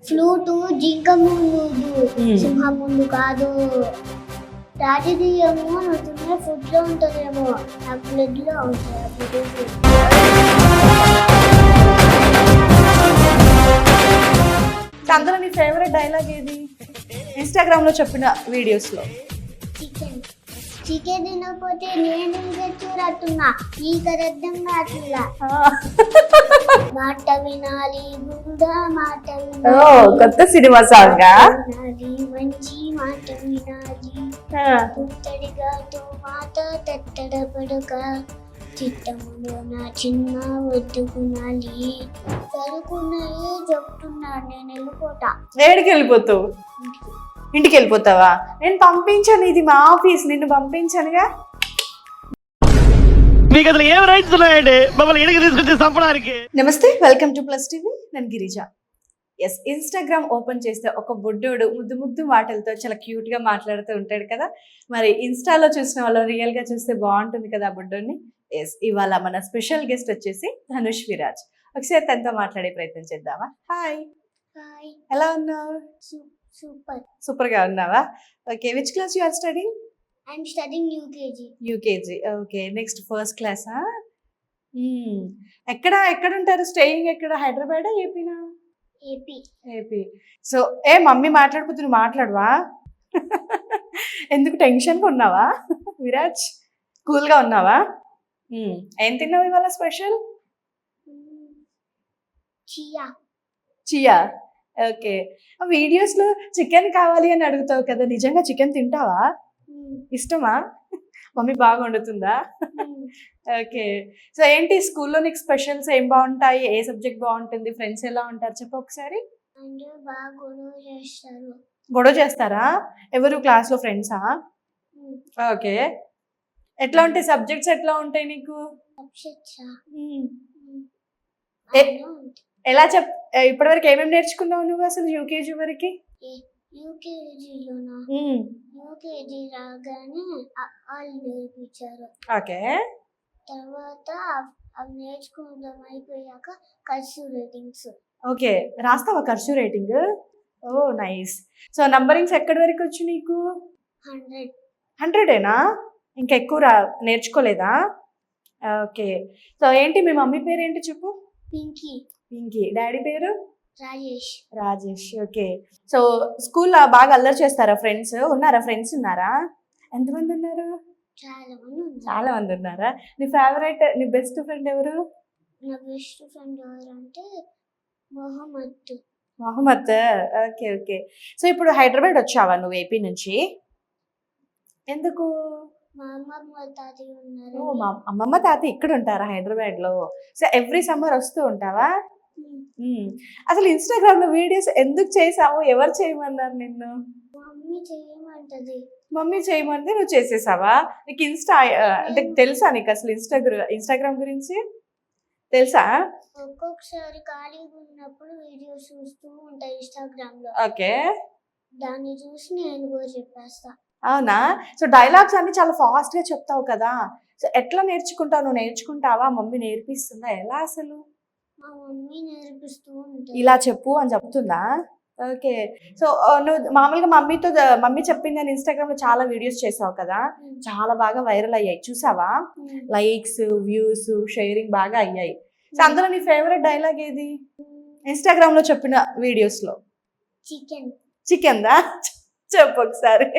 Flute జింక ముందు సింహం ముందు కాదు. రాజకీయము నచ్చిన ఫుడ్ లో ఉంటుందేమో, నాకు బ్లడ్ లో ఉంటుంది. అందులో నీ ఫేవరెట్ డైలాగ్ ఏది ఇన్స్టాగ్రామ్ లో చెప్పిన వీడియోస్ లో? చికెన్ చికెన్ తినకపోతే నేను చూరట్టున్నా ఈ కదర్థం కాట్లా. మాట వినాలి బుడా మాట వినాలి, కొత్త సినిమా సాంగ్ వినాలి మంచి మాట వినాలి. పుత్తడిగా తో మాట తట్టడ పడక, చిత్తములో నా చిన్న వద్దుకునాలి. చదువుకున్నది చెప్తున్నాను, నేను వెళ్ళిపోతా. ఏడికి వెళ్ళిపోతావు? ఇంటికి వెళ్ళిపోతావా? నేను పంపించాను, ఇది మా ఆఫీస్, నిన్ను పంపించానుగా. మీకు అసలు ఏం రైట్స్ ఉన్నాయండి మమ్మల్ని ఇంటికి తీసుకొచ్చి చంపడానికి? నమస్తే, వెల్కమ్ టు ప్లస్ టీవీ. నేను గిరిజ. ఎస్, ఇన్స్టాగ్రామ్ ఓపెన్ చేస్తే ఒక బుడ్డోడు ముద్దు ముద్దు మాటలతో చాలా క్యూట్ గా మాట్లాడుతూ ఉంటాడు కదా. మరి ఇన్స్టాలో చూసిన వాళ్ళు రియల్ గా చూస్తే బాగుంటుంది కదా ఆ బుడ్డోని. ఎస్, ఇవాళ మన స్పెషల్ గెస్ట్ వచ్చేసి ధనుష్ విరాజ్. ఒకసారి తనతో మాట్లాడే ప్రయత్నం చేద్దామా? హాయ్, హాయ్, ఎలా ఉన్నావు? సూపర్. సూపర్ గా ఉన్నావా? Okay, which class you are studying? I'm studying UKG. UKG, okay. Next first క్లాసా? ఎక్కడ ఉంటారు? స్టేయింగ్ ఎక్కడ? హైదరాబాద్, ఏపీనా? ఏపీ. ఏపీ. సో మమ్మీ మాట్లాడిపోతే నువ్వు మాట్లాడవా? ఎందుకు టెన్షన్గా ఉన్నావా విరాజ్? కూల్గా ఉన్నావా? ఏం తిన్నావు ఇవాళ స్పెషల్? చియా. Chia, okay. వీడియోస్లో చికెన్ కావాలి అని అడుగుతావు కదా, నిజంగా చికెన్ తింటావా? ఇష్టమా? మమ్మీ బాగా వండుతుందా? ఓకే. సో ఏంటి స్కూల్లో నీకు స్పెషల్స్ ఏం బాగుంటాయి? ఏ సబ్జెక్ట్ బాగుంటుంది? ఫ్రెండ్స్ ఎలా ఉంటారు చెప్పు ఒకసారి. అందరూ బాగా గొడవ చేస్తారు. గొడవ చేస్తారా? ఎవరు క్లాస్లో ఫ్రెండ్సా? ఓకే. ఎట్లా ఉంటాయి సబ్జెక్ట్స్? ఎట్లా ఉంటాయి నీకు? సబ్జెక్ట్సా? ఎలా ఇప్పటివరకు ఏమేమి నేర్చుకున్నావు నువ్వు అసలు యూకేజీ వరకు? యూకేజీలోనా? యూకేజీ రాగానే వాళ్ళు నేర్పించారు. ఓకే. తర్వాత అవి నేర్చుకోవడం అయిపోయాక కర్సివ్ రైటింగ్స్. ఓకే, రాస్తావా cursive writing? Oh nice. So numberings ఎక్కడి వరకు వచ్చు నీకు? 100. 100ఏనా? ఇంకా ఎక్కువ నేర్చుకోలేదా? ఓకే. సో ఏంటి మీ మమ్మీ పేరు ఏంటి చెప్పు? పింకీ. పింకీ. డాడీ పేరు? రాజేష్. రాజేష్, ఓకే. సో స్కూల్లో బాగా అల్లరి చేస్తారా? ఫ్రెండ్స్ ఉన్నారా? ఫ్రెండ్స్ ఉన్నారా? ఎంతమంది ఉన్నారు? చాలా మంది ఉన్నారా? నీ ఫేవరెట్, నీ బెస్ట్ ఫ్రెండ్ ఎవరు? నా బెస్ట్ ఫ్రెండ్ ఎవరంటే Mohammad. Mohammad, okay okay. So ఇప్పుడు హైదరాబాద్ వచ్చావా నువ్వు ఏపీ నుంచి? ఎందుకు? మా అమ్మమ్మ తాతయ్య ఉన్నారు. ఓ, మా అమ్మమ్మ తాత ఇక్కడ ఉంటారా హైదరాబాద్లో? సో ఎవ్రీ సమ్మర్ వస్తూ ఉంటావా? అసలు ఇన్స్టాగ్రామ్ లో వీడియోస్ ఎందుకు చేసావు? ఎవరు చేయమన్నారు నిన్ను? మమ్మీ చేయమంటది. మమ్మీ చేయమంటే నువ్వు చేసేసావా? నీకు ఇన్స్టా అంటే తెలుసా? నీకు అసలు ఇన్స్టాగ్రామ్ గురించి తెలుసా? ఒక్కొక్కసారి ఖాళీగా ఉన్నప్పుడు వీడియోస్ చూస్తూ ఉంటా ఇన్స్టాగ్రామ్ లో. ఓకే. దాన్ని చూసి నేను కూడా చెప్పేస్తా. అవునా? సో డైలాగ్స్ అన్ని చాలా ఫాస్ట్ గా చెప్తావు కదా. సో ఎట్లా నేర్చుకుంటావు? నువ్వు నేర్చుకుంటావా? మమ్మీ నేర్పిస్తుందా? ఎలా అసలు? మా మమ్మీ నేర్పిస్తూ ఉంటుంది. ఇలా చెప్పు అని చెప్తుందా? ఓకే. సో నువ్వు మామూలుగా మమ్మీ చెప్పింది అని ఇన్స్టాగ్రామ్ లో చాలా వీడియోస్ చేసావు కదా, చాలా బాగా వైరల్ అయ్యాయి చూసావా? లైక్స్, వ్యూస్, షేరింగ్ బాగా అయ్యాయి. సో అందులో నీ ఫేవరెట్ డైలాగ్ ఏది ఇన్స్టాగ్రామ్ లో చెప్పిన వీడియోస్ లో? చికెన్. చికెన్ దా? చెప్పు ఒకసారి.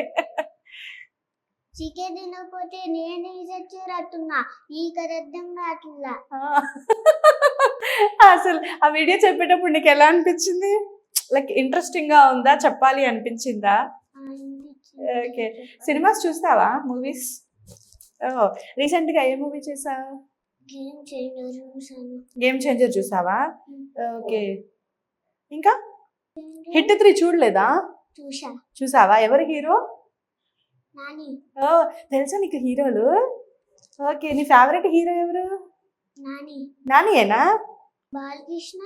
చికెన్ తినకపోతే నేను చూరట్టున్నా ఈ కదర్థం కాట్లా. అసలు ఆ వీడియో చెప్పేటప్పుడు నీకు ఎలా అనిపించింది? లైక్ ఇంట్రెస్టింగ్ గా ఉందా? చెప్పాలి అనిపించిందా? ఓకే. సినిమాస్ చూస్తావా? మూవీస్? రీసెంట్ గా ఏ మూవీ చేసావు? గేమ్ చేంజర్ చూసాను. గేమ్ చేంజర్ చూసావా? ఓకే. ఇంకా హిట్ 3 చూడలేదా? చూసావా? ఎవరు హీరో? నాని. తెలుసా నీకు హీరోలు? ఓకే. నీ ఫేవరెట్ హీరో ఎవరు? నాని. నానియేనా? బాలకృష్ణ.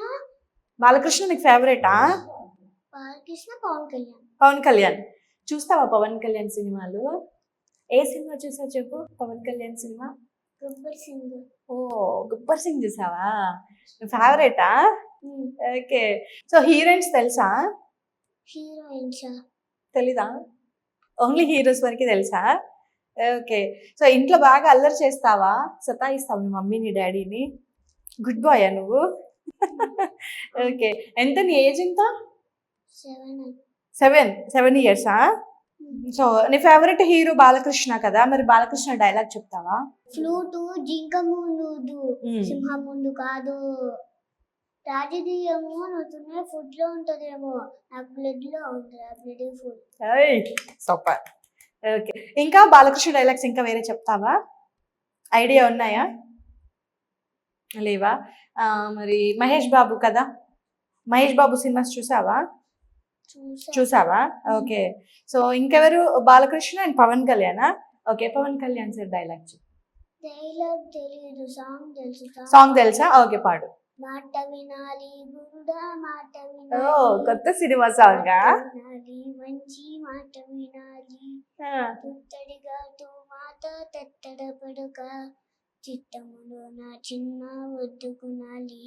బాలకృష్ణ నీకు ఫేవరెటా? బాలకృష్ణ, పవన్ కళ్యాణ్. పవన్ కళ్యాణ్. చూస్తావా పవన్ కళ్యాణ్ సినిమాలు? ఏ సినిమా చూసావు చెప్పు పవన్ కళ్యాణ్ సినిమా? గబ్బర్ సింగ్. ఓ, గబ్బర్ సింగ్ చూసావా? ఫేవరెటా? ఓకే. సో హీరోయిన్స్ తెలుసా? హీరోయిన్స్ తెలీదా? ఓన్లీ హీరోస్ వరకే తెలుసా? ఓకే. సో ఇంట్లో బాగా అల్లరి చేస్తావా? సతాయిస్తావా మీ మమ్మీని, డ్యాడీని? గుడ్ బాయా నువ్వు? ఓకే. ఎంత నీ ఏజ్ ఎంత? 7 ఇయర్సా? సో నీ ఫేవరెట్ హీరో బాలకృష్ణ కదా, మరి బాలకృష్ణ డైలాగ్ చెప్తావా? ఫ్లూటు జింక ముందు సింహం ముందు కాదు, రాజకీయము నువ్వు ఫుడ్ లో ఉంటదేమో, నాకు బ్లడ్ లో ఉంటుంది, ఆ బ్లడ్ ఫుడ్. సూపర్. ఓకే. ఇంకా బాలకృష్ణ డైలాగ్స్ ఇంకా వేరే చెప్తావా? ఐడియా ఉన్నాయా? లేవా? మరి మహేష్ బాబు కదా, మహేష్ బాబు సినిమాస్ చూసావా? చూసావా? ఓకే. సో ఇంకెవరు? Balakrishna and Pawan Kalyan. Okay, Pawan Kalyan sir dialogue చెప్పు. డైలాగ్ తెలియదు, సాంగ్ తెలుసు. సాంగ్ తెలుసా? ఓకే, పాడు. మాట వినాలి గురుడా, మాట ఓ, కొత్త సినిమా సాంగా? వినాలి, మంచి మాట వినాలి, పుత్తడిగా తో మాట తట్టడ పడక, చిత్తములో నా చిన్న వద్దుకునాలి.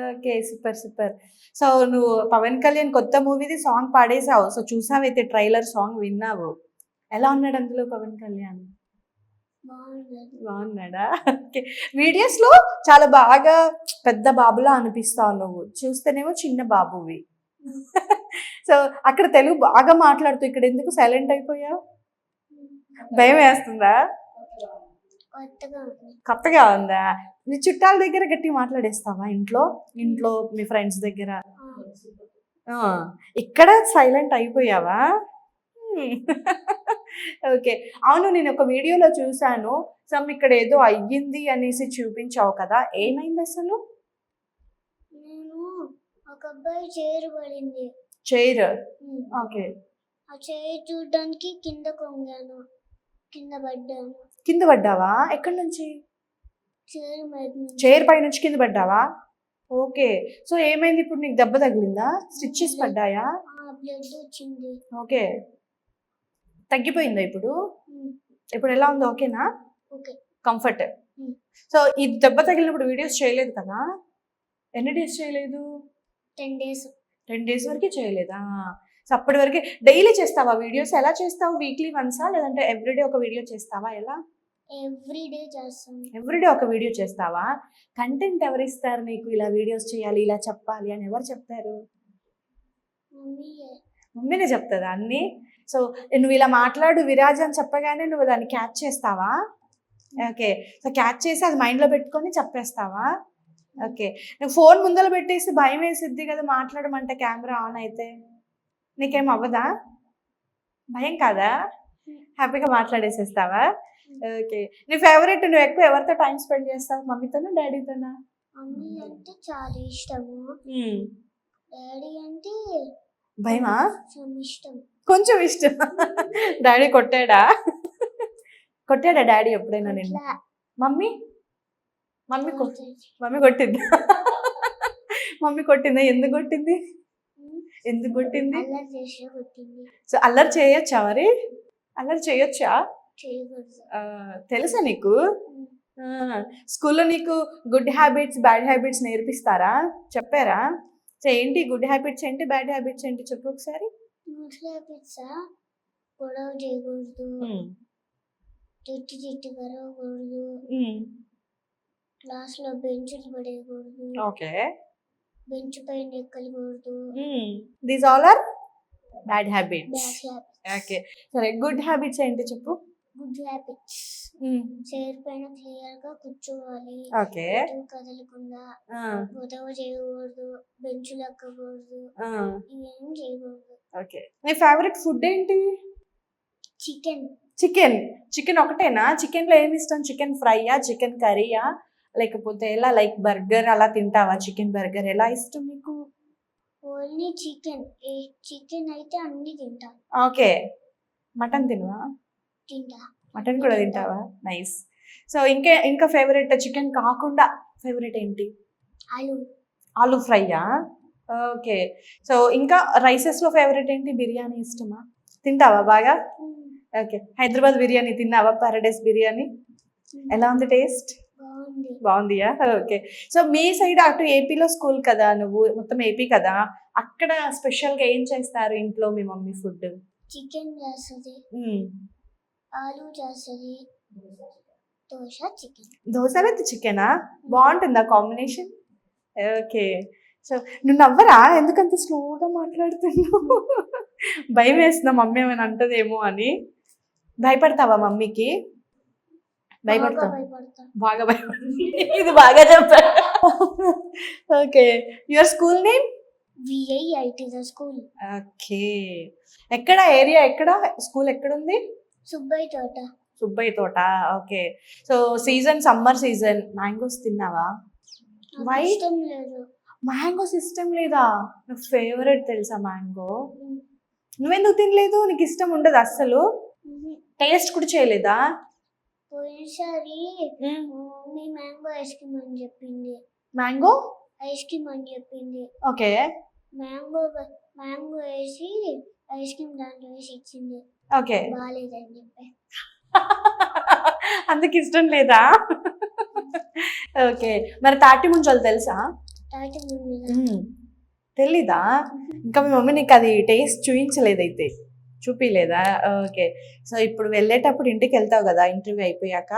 Okay, super. సో నువ్వు పవన్ కళ్యాణ్ కొత్త మూవీది సాంగ్ పాడేసావు. సో చూసావైతే ట్రైలర్, సాంగ్ విన్నావు. ఎలా ఉన్నాడు అందులో పవన్ కళ్యాణ్? బాగున్నాడా? ఓకే. వీడియోస్ లో చాలా బాగా పెద్ద బాబులా అనిపిస్తావు నువ్వు, చూస్తేనేమో చిన్న బాబువి. సో అక్కడ తెలుగు బాగా మాట్లాడుతూ ఇక్కడ ఎందుకు సైలెంట్ అయిపోయావు? భయం వేస్తుందా? కొత్తగా ఉందా? నీ చుట్టాల దగ్గర గట్టి మాట్లాడేస్తావా? ఇంట్లో మీ ఫ్రెండ్స్ దగ్గర? ఇక్కడ సైలెంట్ అయిపోయావా? ఓకే. అవును, నేను ఒక వీడియోలో చూసాను, సమ్ ఇక్కడ ఏదో అయ్యింది అనేసి చూపించావు కదా, ఏమైంది అసలు? నేను ఒక అబ్బాయి చైర్ పడింది. చైర్? ఓకే. ఆ చైర్ చూడడానికి కింద కొంగాను, కింద పడ్డావా? ఎక్కడి నుంచి? చైర్ పై నుంచి కింద పడ్డావా? ఓకే. సో ఏమైంది ఇప్పుడు? నీకు దెబ్బ తగిలిందా? స్టిచెస్ పడ్డాయా? బ్లడ్ వచ్చింది. ఓకే. తగ్గిపోయిందా ఇప్పుడు? ఇప్పుడు ఎలా ఉంది? ఓకేనా? కంఫర్ట్. సో ఈ దెబ్బ తగిలినప్పుడు వీడియోస్ చేయలేదు కదా? ఎన్ని డేస్ చేయలేదు? 10 డేస్ వరకు చేయలేదా? సో అప్పటి వరకు డైలీ చేస్తావా వీడియోస్? ఎలా చేస్తావు? వీక్లీ వన్సా లేదంటే ఎవ్రీడే ఒక వీడియో చేస్తావా? ఎలా? ఎవ్రీడే చేస్తాను. ఎవ్రీడే ఒక వీడియో చేస్తావా? కంటెంట్ ఎవరు ఇస్తారు నీకు? ఇలా వీడియోస్ చేయాలి, ఇలా చెప్పాలి అని ఎవరు చెప్తారు? మమ్మీనే చెప్తుందా అన్నీ? సో నువ్వు ఇలా మాట్లాడు విరాజ్ అని చెప్పగానే నువ్వు దాన్ని క్యాచ్ చేస్తావా? ఓకే. సో క్యాచ్ చేసి అది మైండ్లో పెట్టుకొని చెప్పేస్తావా? ఓకే. నువ్వు ఫోన్ ముందర పెట్టేసి భయం వేసిద్ది కదా మాట్లాడమంటే, కెమెరా ఆన్ అయితే నీకేం అవ్వదా? భయం కాదా? హ్యాపీగా మాట్లాడేసేస్తావా? ఓకే. నీ ఫేవరెట్, నువ్వు ఎక్కువ ఎవరితో టైం స్పెండ్ చేస్తావు? మమ్మీతోనా, డాడీతోనా? మమ్మీ అంటే చాలా ఇష్టము, డాడీ అంటే భయమా? కొంచెం ఇష్టం. డాడీ కొట్టాడా డాడీ ఎప్పుడైనా నిన్ను? మమ్మీ కొట్టిందా? మమ్మీ కొట్టిందా? ఎందుకు కొట్టింది? సో అల్లరి చేయొచ్చా? మరి అల్లరి చేయొచ్చా? తెలుసా నీకు? స్కూల్లో నీకు గుడ్ హ్యాబిట్స్, బ్యాడ్ హ్యాబిట్స్ నేర్పిస్తారా? చెప్పారా? సో ఏంటి గుడ్ హ్యాబిట్స్ ఏంటి, బ్యాడ్ హ్యాబిట్స్ ఏంటి చెప్పు ఒకసారి. గుడ్ హ్యాబిట్స్ గొడవ చేయకూడదు, తిట్టి కరవకూడదు, క్లాస్ లో బెంచ్లు పడేయకూడదు, ఓకే, బెంచ్ పైన ఎక్కకూడదు. These all are bad habits. Okay, సరే గుడ్ హ్యాబిట్స్ ఏంటి చెప్పు. గుడ్ హ్యాబిట్స్ చైర్ పైన క్లియర్ గా కూర్చోవాలి, ఓకే, కదలకుండా, గొడవ చేయకూడదు, బెంచులు ఎక్కకూడదు, ఇవేం చేయకూడదు. ఓకే. నీ ఫేవరెట్ ఫుడ్ ఏంటి? చికెన్ ఒకటేనా? చికెన్ లో ఏమి ఇష్టం? చికెన్ ఫ్రైయా, చికెన్ కర్రీయా, లేకపోతే ఎలా, లైక్ బర్గర్ అలా తింటావా? చికెన్ బర్గర్ ఎలా ఇష్టం నీకు? ఓన్లీ చికెన్ అయితే అన్ని తింటా. ఓకే. మటన్ తినవా? తింటా. మటన్ కూడా తింటావా? నైస్. సో ఇంకా ఫేవరెట్ చికెన్ కాకుండా ఫేవరెట్ ఏంటి? ఆలు ఫ్రైయా? ఓకే. సో ఇంకా రైసెస్ లో ఫేవరెట్ ఏంటి? బిర్యానీ ఇష్టమా? తింటావా బాగా? ఓకే. హైదరాబాద్ బిర్యానీ తిన్నావా? పారడైస్ బిర్యానీ ఎలా ఉంది టేస్ట్? బాగుంది. బాగుందియా? ఓకే. సో మీ సైడ్ అటు ఏపీలో స్కూల్ కదా, నువ్వు మొత్తం ఏపీ కదా, అక్కడ స్పెషల్గా ఏం చేస్తారు ఇంట్లో మీ మమ్మీ ఫుడ్? చికెన్ చేస్తుంది, ఆలు చేస్తుంది, దోశ చికెన్. దోశ విత్ చికెనా? బాగుంటుందా కాంబినేషన్? ఓకే. సో నువ్వు నవ్వరా? ఎందుకంత స్లోగా మాట్లాడుతున్నావు? భయం వేస్తుందా మమ్మీ ఏమైనా అంటదేమో అని? భయపడతావా మమ్మీకి? భయపడతావు? భయపడతా. బాగా భయపడుతుంది. ఇది బాగా చెప్పారు. Okay. Your school name? VIIT school. Okay. ఎక్కడ ఏరియా, ఎక్కడ స్కూల్ ఎక్కడుంది? సుబ్బయ్య తోట. సుబ్బయ్య తోట. Okay. So season summer season, mangoes తిన్నావా? నాకు Why? ఇష్టం లేదు. మ్యాంగోస్ ఇష్టం లేదా? నాకు ఫేవరెట్ తెలుసా మ్యాంగో. నువ్వెందుకు తినలేదు? నీకు ఇష్టం ఉండదు అస్సలు? టేస్ట్ కూడా చేయలేదా? పోయినసారి మమ్మీ మ్యాంగో ఐస్ క్రీమ్ అని చెప్పింది. మ్యాంగో ఐస్ క్రీమ్ అని చెప్పింది. ఓకే. మ్యాంగో వేసి ఐస్ క్రీమ్ దాంట్లో వేసి ఇచ్చింది. ఓకే. బాగాలేదని చెప్పి. అందుకు ఇష్టం లేదా? ఓకే. మరి తాటి ముంజలు తెలుసా? తాటి ముందు తెలీదా? ఇంకా మీ మమ్మీ నీకు అది టేస్ట్ చూపించలేదైతే, చూపిలేదా? ఓకే. సో ఇప్పుడు వెళ్ళేటప్పుడు ఇంటికి వెళ్తావు కదా ఇంటర్వ్యూ అయిపోయాక,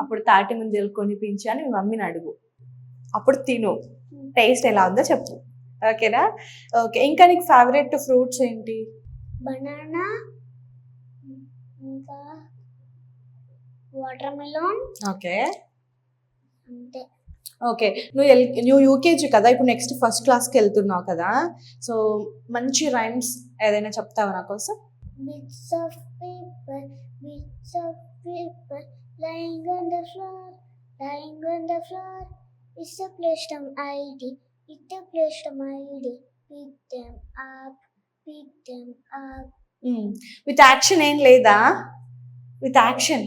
అప్పుడు తాటి ముంజలు కొనిపించి అని మీ మమ్మీని అడుగు, అప్పుడు తిను, టేస్ట్ ఎలా ఉందో చెప్పు. ఓకేనా? ఓకే. ఇంకా నీకు ఫేవరెట్ ఫ్రూట్స్ ఏంటి? బనానా, ఇంకా వాటర్ మెలాన్. ఓకే. అంతే. ఓకే. నువ్వు యూకేజీ కదా, ఇప్పుడు నెక్స్ట్ ఫస్ట్ క్లాస్కి వెళ్తున్నావు కదా, సో మంచి రైమ్స్ ఏదైనా చెప్తావా నా కోసం? Bits of paper lying on the floor. It's a place from ID. Pick them up. With action ఏం లేదా? విత్ యాక్షన్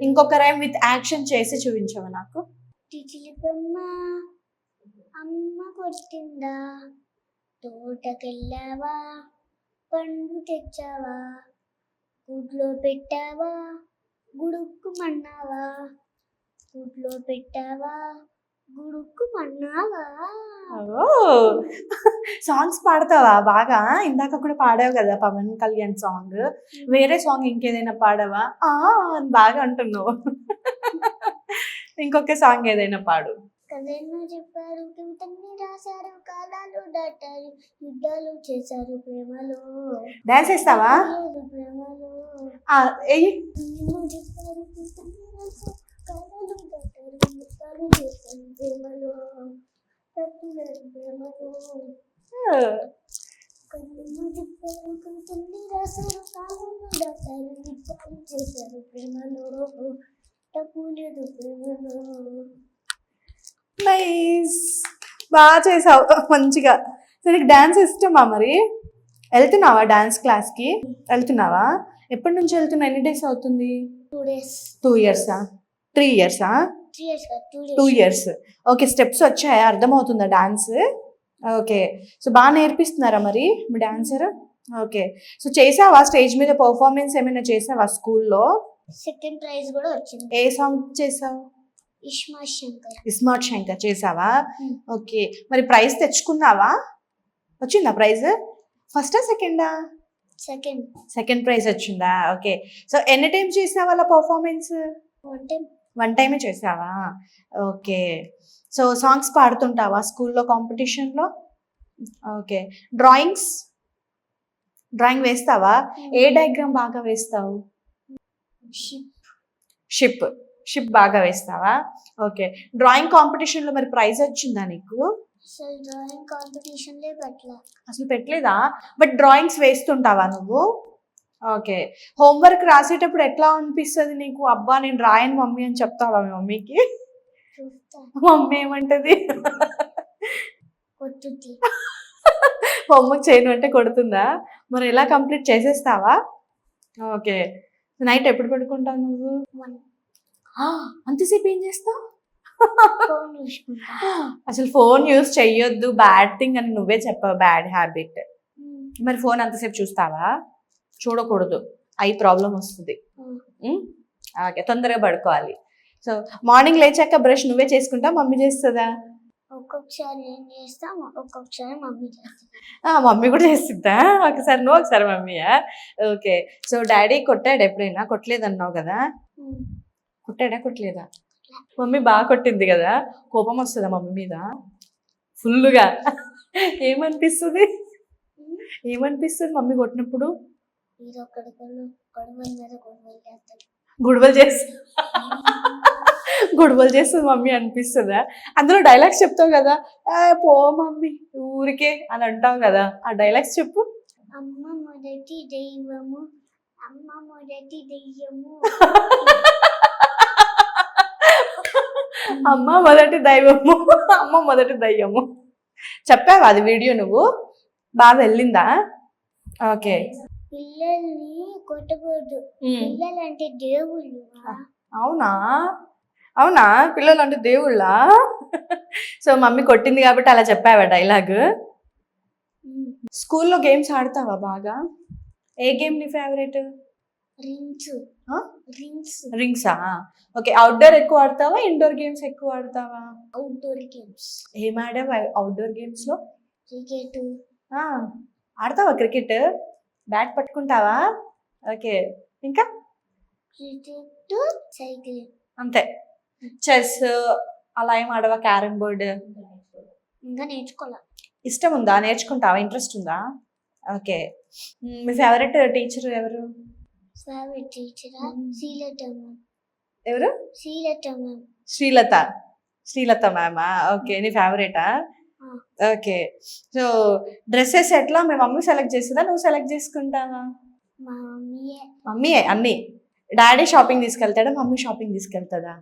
ఇంకొక రైమ్ విత్ యాక్షన్ చేసి చూపించవా నాకు? చిలిపమ్మ అమ్మ కొట్టిందా, తోటకెళ్ళావా, పండు తెచ్చావా, గుడ్లో పెట్టావా, గుడుక్కుమన్నావా, గుడ్లో పెట్టావా, గుడుక్కుమన్నావా. సాంగ్స్ పాడతావా బాగా? ఇందాక కూడా పాడావు కదా పవన్ కళ్యాణ్ సాంగ్, వేరే సాంగ్ ఇంకేదైనా పాడవా? అని బాగా అంటున్నావు. ఇంకొక సాంగ్ ఏదైనా పాడు. కథను చెప్పారు, కవితల్ని రాశారు, కాలాలు దాటారు, యుద్ధాలు చేశారు ప్రేమలో. డాన్స్ వేస్తావా? ప్రేమలో ఎయ్యి. చెప్పారు, కవితల్ని రాశారు, కాలాలు దాటారు, యుద్ధాలు చేశారు ప్రేమలో, తప్పులేదు ప్రేమలో. కథను చెప్పారు, కవితల్ని రాశారు, కాలాలు దాటారు, యుద్ధాలు చేశారు ప్రేమలో, తప్పులేదు ప్రేమలో. నైస్, బాగా చేసావు మంచిగా. సో నీకు డాన్స్ ఇష్టమా? మరి వెళ్తున్నావా డాన్స్ క్లాస్కి? వెళ్తున్నావా? ఎప్పటి నుంచి వెళ్తున్నావు? ఎన్ని డేస్ అవుతుంది? 2 days. 2 years-ఆ? 3 years-ఆ? 3 years కాదు, 2 days. 2 years. ఓకే. స్టెప్స్ వచ్చాయా? అర్థమవుతుందా డాన్స్? ఓకే. సో బాగా నేర్పిస్తున్నారా మరి మీ డాన్సర్? ఓకే. సో చేసావా స్టేజ్ మీద పర్ఫార్మెన్స్ ఏమైనా చేసావా స్కూల్లో? సెకండ్ ప్రైజ్ కూడా వచ్చింది. ఏ సాంగ్ చేసావు? ఇస్మార్ట్ శంకర్ చేసావా? ఓకే. మరి ప్రైజ్ తెచ్చుకున్నావా? వచ్చిందా ప్రైజ్? ఫస్టా సెకండా? సెకండ్ ప్రైజ్ వచ్చిందా? ఓకే. సో ఎన్ని టైమ్స్ చేసావా అలా పర్ఫార్మెన్స్? 1 టైమే చేసావా? ఓకే. సో సాంగ్స్ పాడుతుంటావా స్కూల్లో కాంపిటీషన్లో? ఓకే. డ్రాయింగ్ వేస్తావా? ఏ డయాగ్రామ్ బాగా వేస్తావు? షిప్ బాగా వేస్తావా? ఓకే. డ్రాయింగ్ కాంపిటీషన్లో మరి ప్రైజ్ వచ్చిందా నీకు? డ్రాయింగ్ కాంపిటీషన్లే అసలు పెట్టలేదా? బట్ డ్రాయింగ్స్ వేస్తుంటావా నువ్వు? ఓకే. హోంవర్క్ రాసేటప్పుడు ఎట్లా అనిపిస్తుంది నీకు? అబ్బా నేను రాయను మమ్మీ అని చెప్తావా మీ మమ్మీకి? మమ్మీ ఏమంటది? హోంవర్క్ చేయను అంటే కొడుతుందా? మరి ఎలా కంప్లీట్ చేసేస్తావా? ఓకే. నైట్ ఎప్పుడు పడుకుంటావు నువ్వు? అంతసేపు ఏం చేస్తావు? అసలు ఫోన్ యూజ్ చెయ్యొద్దు, బ్యాడ్ థింగ్ అని నువ్వే చెప్పావు, బ్యాడ్ హ్యాబిట్. మరి ఫోన్ అంతసేపు చూస్తావా? చూడకూడదు, ఐ ప్రాబ్లం వస్తుంది. ఓకే. తొందరగా పడుకోవాలి. సో మార్నింగ్ లేచాక బ్రష్ నువ్వే చేసుకుంటా, మమ్మీ చేస్తుందా? ఒక్కొక్కసారి నేను చేస్తా, ఒక్కొక్కసారి మమ్మీ చేస్తా. మమ్మీ కూడా చేస్తుందా? ఒకసారి నువ్వు ఒకసారి మమ్మీయా? ఓకే. సో డాడీ కొట్టాడు ఎప్పుడైనా? కొట్టలేదన్నావు కదా, కొట్టాడా కొట్టలేదా? మమ్మీ బాగా కొట్టింది కదా, కోపం వస్తుందా మమ్మీ మీద ఫుల్గా? ఏమనిపిస్తుంది మమ్మీ కొట్టినప్పుడు? మీరు గొడవల మీద గొడవలు చేస్తారు. గొడవలు చేస్తుంది మమ్మీ అనిపిస్తుందా? అందులో డైలాగ్స్ చెప్తావు కదా, పో మమ్మీ ఊరికే అని అంటావు కదా, ఆ డైలాగ్స్ చెప్పు. అమ్మ మొదటి దైవము, అమ్మ మొదటి దెయ్యము. అమ్మ మొదటి దైవము, అమ్మ మొదటి దయ్యము చెప్పావా? అది వీడియో నువ్వు బాగా వెళ్ళిందా? ఓకే. పిల్లల్ని కొట్టకూడదు, పిల్లలంటే దేవుళ్ళు. అవునా పిల్లలు అంటే దేవుళ్ళ? సో మమ్మీ కొట్టింది కాబట్టి అలా చెప్పావా డైలాగ్? స్కూల్లో గేమ్స్ ఆడతావా బాగా? ఏ గేమ్ నీ ఫేవరెట్? రింగ్సా? ఓకే. అవుట్డోర్ ఎక్కువ ఆడతావా, ఇండోర్ గేమ్స్ ఎక్కువ ఆడతావా? Outdoor games. ఏం ఆడావా అవుట్డోర్ గేమ్స్ లో? క్రికెట్. ఆడతావా క్రికెట్? బ్యాట్ పట్టుకుంటావా? ఓకే. ఇంకా? Cricket, cycling. అంతే. చెస్ అలా ఏం ఆడవా? Carrom board? ఇంకా నేర్చుకోవాలా. ఇష్టం ఉందా? నేర్చుకుంటావా? ఇంట్రెస్ట్ ఉందా? ఓకే. మీ ఫేవరెట్ టీచర్ ఎవరు? ఫేవరెట్ టీచరా? శ్రీలత మ్యామ్. ఎవరు? శ్రీలత మ్యామ్. శ్రీలత మ్యామా? ఓకే. నీ ఫేవరెటా? ఓకే. సో డ్రెస్సెస్ ఎట్లా మీ మమ్మీ సెలెక్ట్ చేస్తుందా, నువ్వు సెలెక్ట్ చేసుకుంటావా? మమ్మీయే అన్ని. డాడీ షాపింగ్ తీసుకెళ్తాడా, మమ్మీ షాపింగ్ తీసుకెళ్తుందా?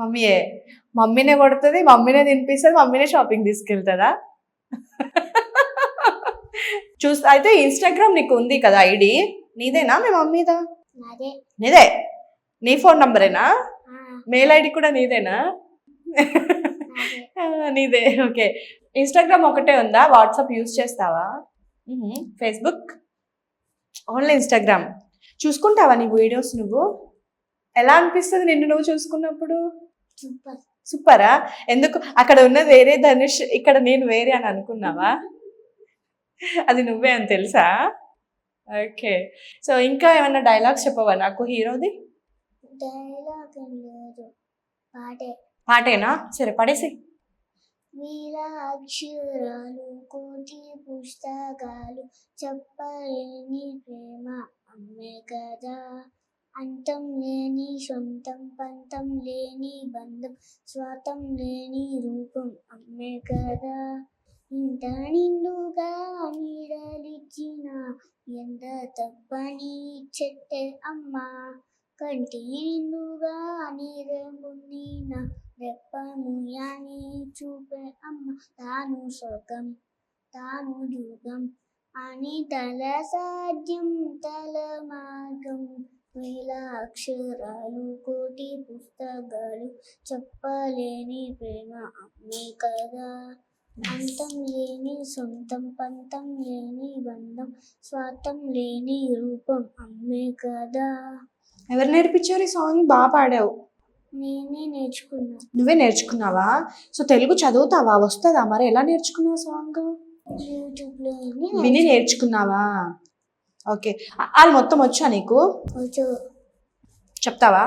మమ్మీయే. మమ్మీనే కొడుతుంది, మమ్మీనే తినిపిస్తుంది, మమ్మీనే షాపింగ్ తీసుకెళ్తుందా? అయితే ఇన్స్టాగ్రామ్ నీకు ఉంది కదా ఐడి, నీదేనా మీ మమ్మీదా? నీదే. నీ ఫోన్ నంబరేనా? మెయిల్ ఐడి కూడా నీదేనా? నీదే. ఓకే. ఇన్స్టాగ్రామ్ ఒకటే ఉందా, వాట్సాప్ యూజ్ చేస్తావా? ఫేస్బుక్? Only Instagram. చూసుకుంటావా నీ వీడియోస్ నువ్వు? ఎలా అనిపిస్తుంది నిన్ను నువ్వు చూసుకున్నప్పుడు? సూపరా? ఎందుకు అక్కడ ఉన్నది వేరే ధనుష్, ఇక్కడ నేను వేరే అని అనుకున్నావా? అది నువ్వే అని తెలుసా? ఓకే. సో ఇంకా ఏమన్నా డైలాగ్స్ చెప్పవా నాకు హీరోది? పాటేనా? సరే పడేసి. వేల అక్షరాలు, కోటి పుస్తకాలు, చెప్పలేని ప్రేమ అమ్మే కదా. అంతం లేని సొంతం, పంతం లేని బంధం, స్వాతం లేని రూపం అమ్మే కదా. ఇంత నిండుగా నీడలిచ్చిన ఎంత తప్పని చెట్టే అమ్మ. కంటి నిండుగా నీరెంబున్న రెప్పముయాని చూపే అమ్మ. తాను స్వర్గం తాను దుర్గం అని తల సాధ్యం తల మార్గం. వేల అక్షరాలు, కోటి పుస్తకాలు, చెప్పలేని ప్రేమ అమ్మే కదా. అంతం లేని సొంతం, పంతం లేని బంధం, స్వార్థం లేని రూపం అమ్మే కదా. ఎవరు నేర్పించారు ఈ సాంగ్? బాగా పాడావు. నేనే నేర్చుకున్నా. నువ్వే నేర్చుకున్నావా? సో తెలుగు చదువుతావా? వస్తుందా? మరి ఎలా నేర్చుకున్నావు సాంగ్? యూట్యూబ్లో విని నేర్చుకున్నావా? ఓకే. వాళ్ళు మొత్తం వచ్చా నీకు? చెప్తావా?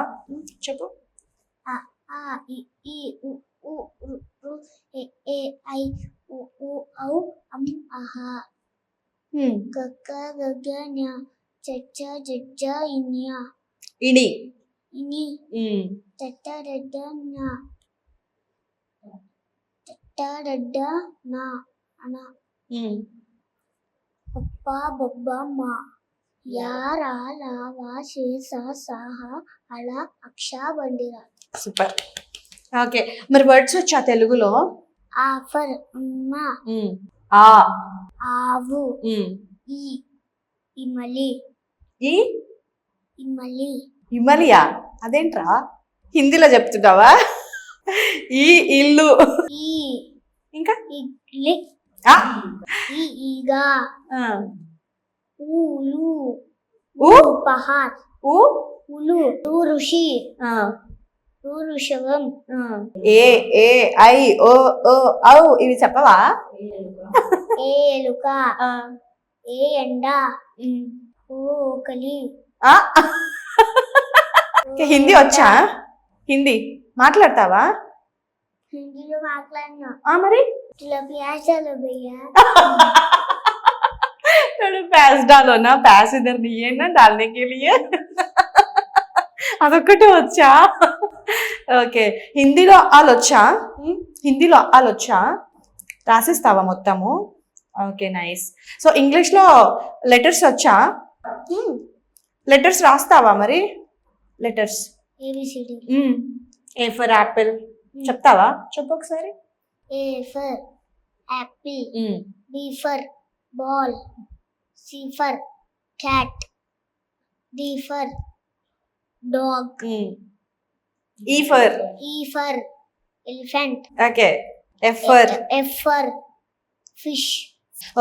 చెప్పు. ఆ ఇ ఈ ఉ ఊ ఋ ఏ ఐ ఓ ఔ అం అహ గగ్గ గగ్గ ఞ చచ్చ జజ్జ ఇన్య ఇని ఇని తట్ట డడ్డ ఞ తట్ట డడ్డ నా అన పప్ప బొబ్బ మా యా రా లా వా షే సా సా హ అళ అక్ష బండిరా. సూపర్. ఓకే. మరి వర్డ్స్ వచ్చా తెలుగులో? ఆఫర్ అమ్మ, ఆ ఆవు, ఈ ఇమలి. ఇమలియా? అదేంట్రా హిందీలో చెప్తున్నావా? ఈ ఇల్లు. ఇంకా ఇడ్లీ. ఈగా. ఊలు. పహార్. ఉలు రు ఋషి ఆ, రు ఋషభం ఆ. ఏ ఏ ఐ ఓ ఓ ఔ ఇవి చెప్పవా? ఏ ఎలుక ఆ, ఏ ఎండ ఉమ్. ఓ ఓకలి ఆ. ఓకే, హిందీ వచ్చా? హిందీ మాట్లాడతావా? హిందీలో మాట్లాడినా మరి ఇట్లా ప్యాసాలు భయ్యా थोड़ा पैस डालो ना, पैस इधर नहीं है ना डालने के लिए. అదొక్కటే వచ్చా? ఓకే, హిందీలో ఆలొచ్చా? హిందీలో ఆలొచ్చా? రాసిస్తావా మొత్తము? Okay, nice. సో ఇంగ్లీష్లో లెటర్స్ వచ్చా? లెటర్స్ రాస్తావా మరి? Letters ABCD A for apple చెప్తావా? చెప్పు ఒకసారి. A for apple B for ball C for cat D for dog E for E for elephant okay, F for F for fish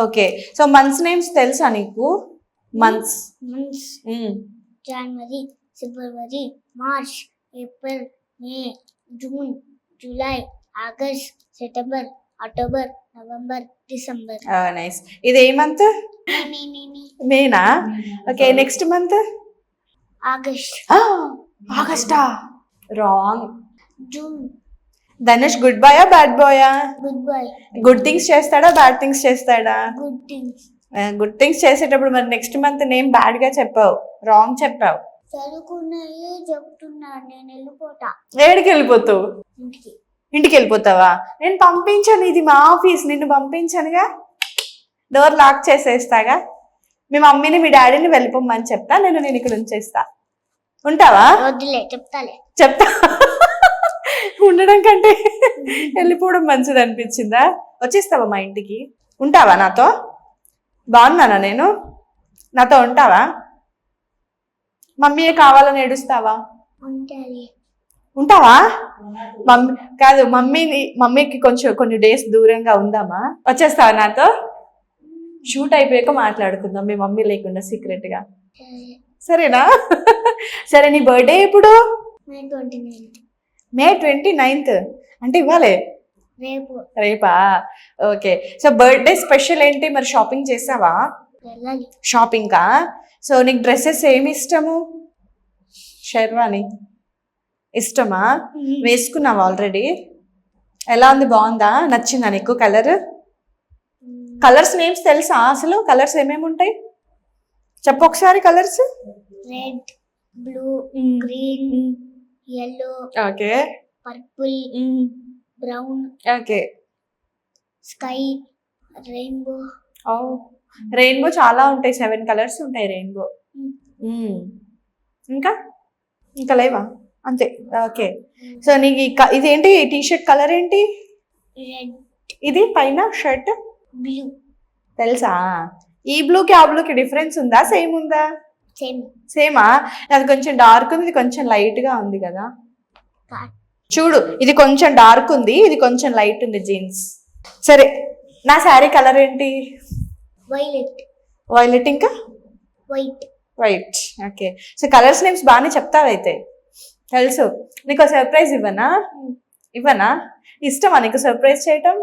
okay. So months names తెలుసా నీకు? Months months January February March April May June July August September October November December nice. ఇది ఏ month? మేనా? Okay, next month August ఆగస్టా? Wrong. June Dhanush good బాయా bad బాయా? Good boy good things చేస్తాడా bad things చేస్తాడా? గుడ్ థింగ్స్ గుడ్ థింగ్స్ చేసేటప్పుడు మరి నెక్స్ట్ మంత్ నేమ్ బ్యాడ్ గా చెప్పావు, రాంగ్ చెప్పావు. చదువుకున్నాయే చెప్తున్నాను నేను వెళ్ళిపోతా ఏడికి వెళ్ళిపోతావు? ఇంటికి ఇంటికి వెళ్ళిపోతావా? నేను పంపించాను, ఇది మా ఆఫీస్, నిన్ను పంపించానుగా, డోర్ లాక్ చేసేస్తాగా. మీ మమ్మీని మీ డాడీని వెళ్ళిపోమని చెప్తా, నేను ఇక్కడ ఉంచేస్తా. ఉంటావా? వద్దులే చెప్తాలే చెప్తా. ఉండడం కంటే వెళ్ళిపోవడం మంచిది అనిపించిందా? వచ్చేస్తావా మా ఇంటికి? ఉంటావా నాతో? బాగున్నానా నేను? నాతో ఉంటావా? మమ్మీ కావాలని ఏడుస్తావా? ఉంటాలి ఉంటావా? మమ్మీ కాదు, మమ్మీకి కొంచెం కొన్ని డేస్ దూరంగా ఉందామా? వచ్చేస్తావా నాతో? షూట్ అయిపోయాక మాట్లాడుకుందాం మీ మమ్మీ లేకుండా సీక్రెట్ గా, సరేనా? సరే, నీ బర్త్డే ఎప్పుడు? మే 29 మే 29th అంటే ఇవ్వాలే? రేపు రేపా? ఓకే. సో బర్త్డే స్పెషల్ ఏంటి మరి? షాపింగ్ చేసావా? వెళ్ళాలి షాపింగ్కా? సో నీకు డ్రెస్సెస్ ఏమి ఇష్టము? షెర్వాని ఇష్టమా? వేసుకున్నావా ఆల్రెడీ? ఎలా ఉంది? బాగుందా? నచ్చిందా నీకు కలర్? కలర్స్ నేమ్స్ తెలుసా అసలు? కలర్స్ ఏమేమి ఉంటాయి చెప్పు ఒకసారి. Colours red blue green yellow okay, purple brown okay. sky rainbow rainbow చాలా ఉంటాయి, 7 కలర్స్ ఉంటాయి రెయిన్బో. ఇంకా ఇంకా లేవా? అంతే. ఓకే. సో నీకు ఇదేంటి టీషర్ట్ కలర్ ఏంటి? red ఇది పైన షర్ట్ blue తెలుసా? ఈ బ్లూకి ఆ బ్లూకి డిఫరెన్స్ ఉందా? సేమ్ ఉందా? same సేమా? అది కొంచెం డార్క్ ఉంది, ఇది కొంచెం లైట్ గా ఉంది కదా. card చూడు, ఇది కొంచెం డార్క్ ఉంది, ఇది కొంచెం లైట్ ఉంది జీన్స్. సరే, నా శారీ కలర్ ఏంటి? violet వైలెట్ ఇంకా white white. Okay. So colours names బాగానే చెప్తావైతే, తెలుసు. నీకు సర్ప్రైజ్ ఇవ్వనా? ఇవ్వనా? ఇష్టమా నీకు సర్ప్రైజ్ చేయటం?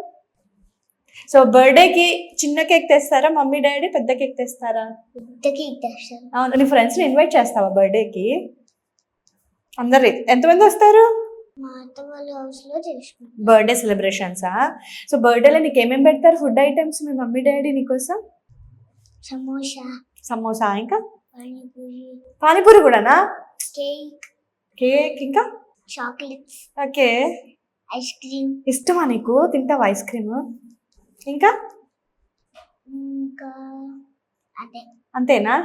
సో బర్త్డేకి చిన్న కేక్ తెస్తారా మమ్మీ డాడీ? పెద్ద కేక్ తెస్తారా? పెద్దకి ఇచ్చేస్తాను అవును. నీ ఫ్రెండ్స్ని ఇన్వైట్ చేస్తావా బర్త్డేకి? అందరు ఎంతమంది వస్తారు? మా అత్త వాళ్ళ హౌస్ లో చేసుకుంటాం బర్త్డే సెలబ్రేషన్సా? సో బర్త్డేలో నీకు ఏమేమి పెడతారు ఫుడ్ ఐటమ్స్ మీ మమ్మీ డాడీ నీకోసం? సమోసా సమోసా, ఇంకా పానీపూరి పానీపూరి కూడానా? కేక్ కేక్ ఇంకా చాక్లెట్స్ ఓకే. ఐస్ క్రీమ్ ఇష్టమా నీకు? తింటావా ఐస్ క్రీమ్? ఇంకా ఇంకా అదే అంతేనా?